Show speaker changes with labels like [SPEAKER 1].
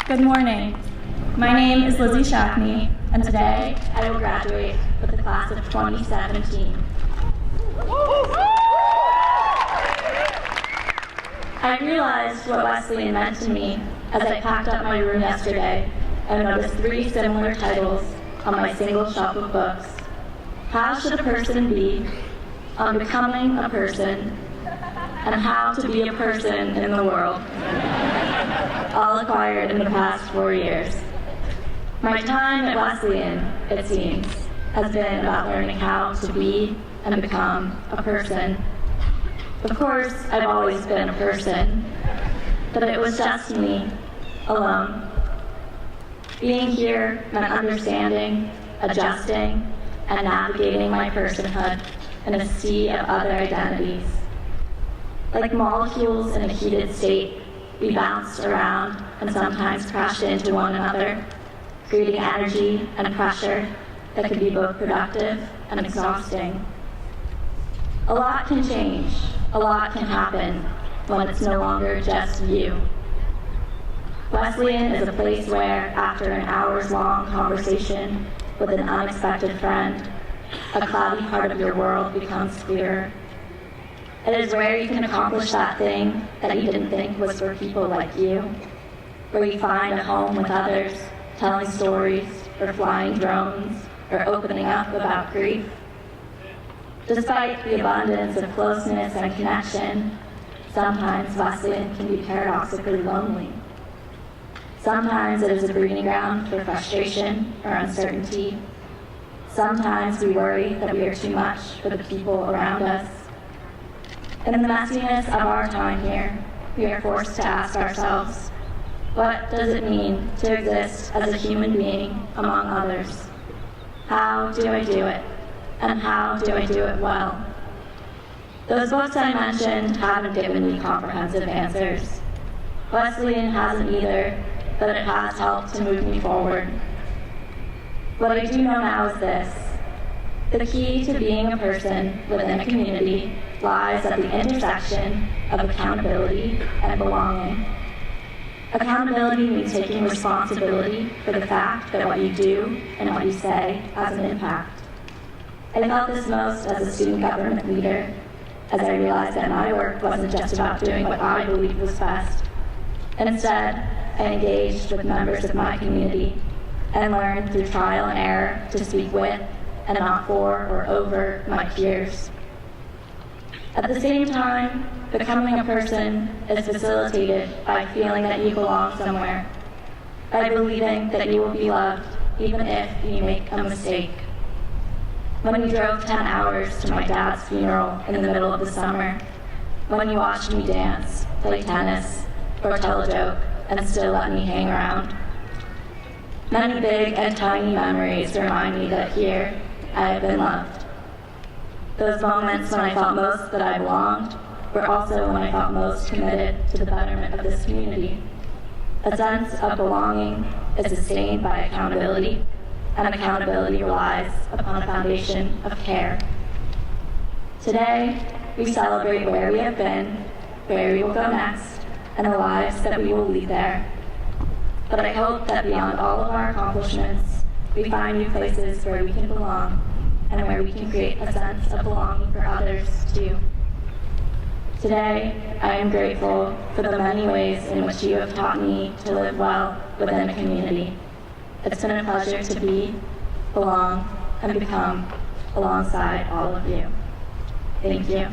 [SPEAKER 1] Good morning. My name is Lizzie Shackney, and today I will graduate with the class of 2017. I realized what Wesleyan meant to me as I packed up my room yesterday and noticed 3 similar titles on my single shelf of books. How should a person be? On becoming a person, and how to be a person in the world, all acquired in the past 4 years. My time at Wesleyan, it seems, has been about learning how to be and become a person. Of course, I've always been a person, but it was just me, alone. Being here meant understanding, adjusting, and navigating my personhood in a sea of other identities. Like molecules in a heated state, we bounced around and sometimes crashed into one another, creating energy and pressure that could be both productive and exhausting. A lot can change, a lot can happen when it's no longer just you. Wesleyan is a place where, after an hours-long conversation with an unexpected friend, a cloudy part of your world becomes clearer. It is where you can accomplish that thing that you didn't think was for people like you, where you find a home with others, telling stories, or flying drones, or opening up about grief. Despite the abundance of closeness and connection, sometimes Wesleyan can be paradoxically lonely. Sometimes it is a breeding ground for frustration or uncertainty. Sometimes we worry that we are too much for the people around us. And in the messiness of our time here, we are forced to ask ourselves, what does it mean to exist as a human being among others? How do I do it? And how do I do it well? Those books I mentioned haven't given me comprehensive answers. Wesleyan hasn't either, but it has helped to move me forward. What I do know now is this: the key to being a person within a community lies at the intersection of accountability and belonging. Accountability means taking responsibility for the fact that what you do and what you say has an impact. I felt this most as a student government leader, as I realized that my work wasn't just about doing what I believed was best. Instead, I engaged with members of my community and learned through trial and error to speak with and not for or over my peers. At the same time, becoming a person is facilitated by feeling that you belong somewhere, by believing that you will be loved even if you make a mistake. When you drove 10 hours to my dad's funeral in the middle of the summer, when you watched me dance, play tennis, or tell a joke, and still let me hang around. Many big and tiny memories remind me that here I have been loved. Those moments when I felt most that I belonged were also when I felt most committed to the betterment of this community. A sense of belonging is sustained by accountability, and accountability relies upon a foundation of care. Today, we celebrate where we have been, where we will go next, and the lives that we will lead there. But I hope that beyond all of our accomplishments, we find new places where we can belong and where we can create a sense of belonging for others too. Today, I am grateful for the many ways in which you have taught me to live well within a community. It's been a pleasure to be, belong, and become alongside all of you. Thank you.